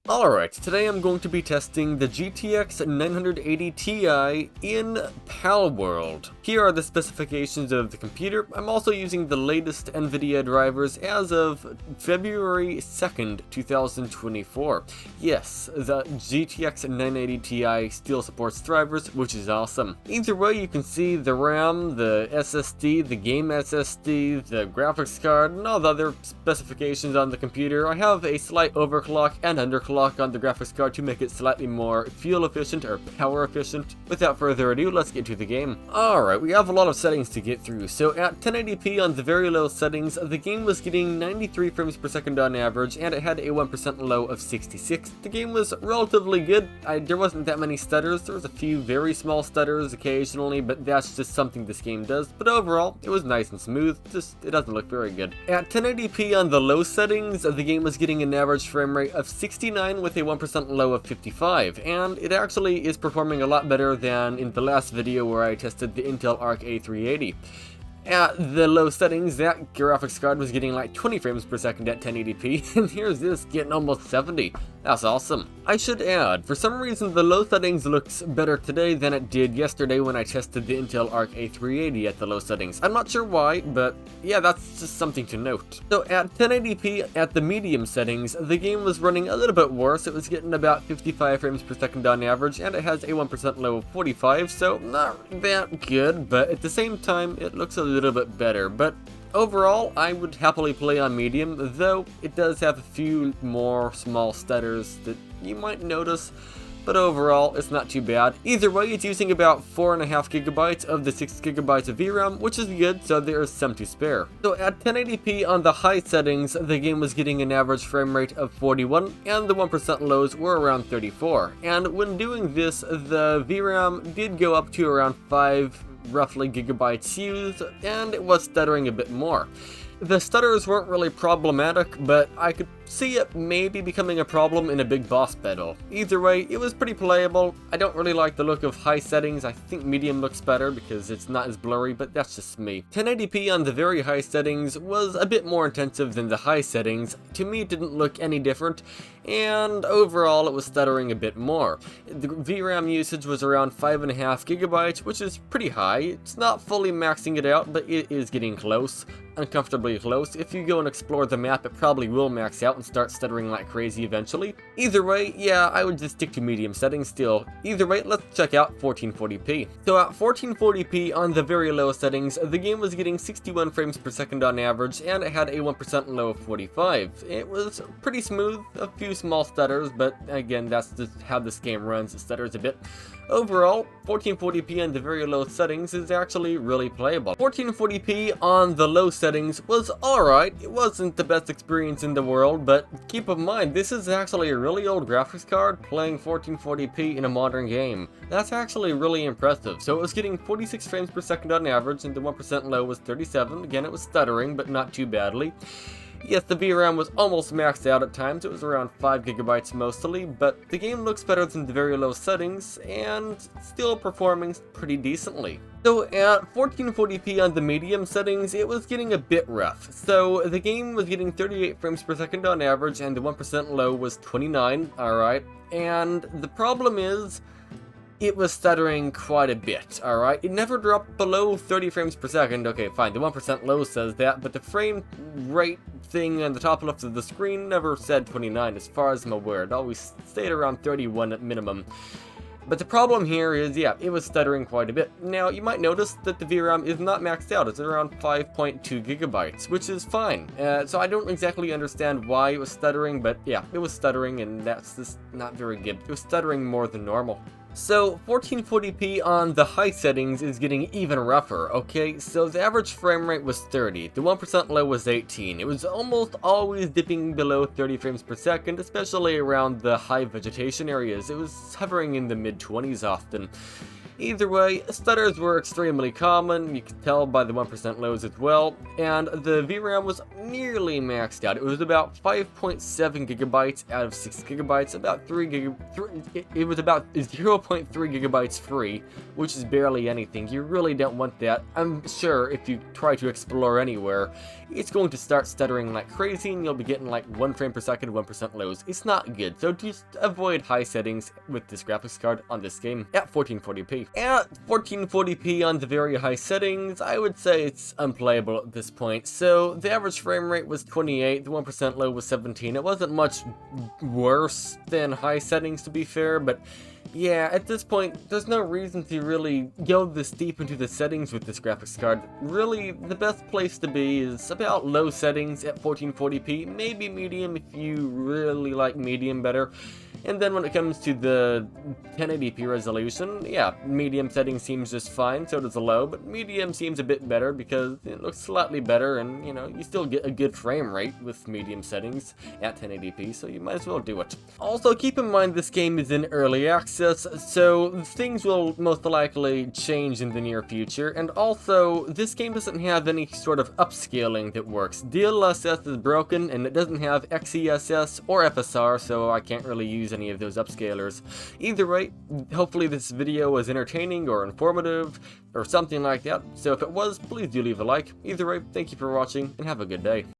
Alright, today I'm going to be testing the GTX 980 Ti in Palworld. Here are the specifications of the computer. I'm also using the latest NVIDIA drivers as of February 2nd, 2024. Yes, the GTX 980 Ti still supports drivers, which is awesome. Either way, you can see the RAM, the SSD, the game SSD, the graphics card, and all the other specifications on the computer. I have a slight overclock and underclock on the graphics card to make it slightly more fuel efficient or power efficient. Without further ado, let's get to the game. Alright, we have a lot of settings to get through. So at 1080p on the very low settings, the game was getting 93 frames per second on average, and it had a 1% low of 66. The game was relatively good. There wasn't that many stutters. There was a few very small stutters occasionally, but that's just something this game does. But overall, it was nice and smooth. Just, it doesn't look very good. At 1080p on the low settings, the game was getting an average frame rate of 69 with a 1% low of 55, and it actually is performing a lot better than in the last video where I tested the Intel Arc A380. At the low settings, that graphics card was getting like 20 frames per second at 1080p, and here's this getting almost 70. That's awesome. I should add, for some reason the low settings looks better today than it did yesterday when I tested the Intel Arc A380 at the low settings. I'm not sure why, but yeah, that's just something to note. So at 1080p at the medium settings, the game was running a little bit worse. It was getting about 55 frames per second on average, and it has a 1% low of 45, so not that good, but at the same time, it looks a little bit better. But overall, I would happily play on medium, though it does have a few more small stutters that you might notice, but overall, it's not too bad. Either way, it's using about 4.5 gigabytes of the 6 gigabytes of VRAM, which is good, so there is some to spare. So at 1080p on the high settings, the game was getting an average frame rate of 41, and the 1% lows were around 34. And when doing this, the VRAM did go up to around 5 roughly gigabytes used, and it was stuttering a bit more. The stutters weren't really problematic, but I could see it maybe becoming a problem in a big boss battle. Either way, it was pretty playable. I don't really like the look of high settings. I think medium looks better because it's not as blurry, but that's just me. 1080p on the very high settings was a bit more intensive than the high settings. To me, it didn't look any different, and overall, it was stuttering a bit more. The VRAM usage was around 5.5 gigabytes, which is pretty high. It's not fully maxing it out, but it is getting close. Uncomfortably close. If you go and explore the map, it probably will max out and start stuttering like crazy eventually. Either way, yeah, I would just stick to medium settings still. Either way, let's check out 1440p. So at 1440p on the very low settings, the game was getting 61 frames per second on average, and it had a 1% low of 45. It was pretty smooth, a few small stutters, but again, that's just how this game runs, it stutters a bit. Overall, 1440p on the very low settings is actually really playable. 1440p on the low settings was alright. It wasn't the best experience in the world, but keep in mind, this is actually a really old graphics card playing 1440p in a modern game. That's actually really impressive. So it was getting 46 frames per second on average, and the 1% low was 37. Again, it was stuttering, but not too badly. Yes, the VRAM was almost maxed out at times. It was around 5 gigabytes mostly, but the game looks better than the very low settings and still performing pretty decently. So at 1440p on the medium settings, it was getting a bit rough. So the game was getting 38 frames per second on average, and the 1% low was 29, alright. And the problem is, it was stuttering quite a bit, alright? It never dropped below 30 frames per second. Okay, fine, the 1% low says that, but the frame rate thing on the top left of the screen never said 29 as far as I'm aware. It always stayed around 31 at minimum. But the problem here is, yeah, it was stuttering quite a bit. Now, you might notice that the VRAM is not maxed out. It's around 5.2 gigabytes, which is fine. So I don't exactly understand why it was stuttering, but yeah, it was stuttering, and that's just not very good. It was stuttering more than normal. So 1440p on the high settings is getting even rougher, okay? So the average frame rate was 30, the 1% low was 18. It was almost always dipping below 30 frames per second, especially around the high vegetation areas. It was hovering in the mid-20s often. Either way, stutters were extremely common, you could tell by the 1% lows as well, and the VRAM was nearly maxed out. It was about 5.7 gigabytes out of 6 gigabytes, about it was about 0.3 gigabytes free, which is barely anything. You really don't want that. I'm sure if you try to explore anywhere, it's going to start stuttering like crazy and you'll be getting like 1 frame per second, 1% lows. It's not good, so just avoid high settings with this graphics card on this game at 1440p. At 1440p on the very high settings, I would say it's unplayable at this point. So the average frame rate was 28, the 1% low was 17. It wasn't much worse than high settings, to be fair, but yeah, at this point, there's no reason to really go this deep into the settings with this graphics card. Really, the best place to be is about low settings at 1440p, maybe medium if you really like medium better. And then when it comes to the 1080p resolution, yeah, medium setting seems just fine, so does the low, but medium seems a bit better because it looks slightly better and, you know, you still get a good frame rate with medium settings at 1080p, so you might as well do it. Also, keep in mind this game is in early access, so things will most likely change in the near future, and also, this game doesn't have any sort of upscaling that works. DLSS is broken, and it doesn't have XESS or FSR, so I can't really use any of those upscalers. Either way, hopefully this video was entertaining or informative or something like that, so if it was, please do leave a like. Either way, thank you for watching and have a good day.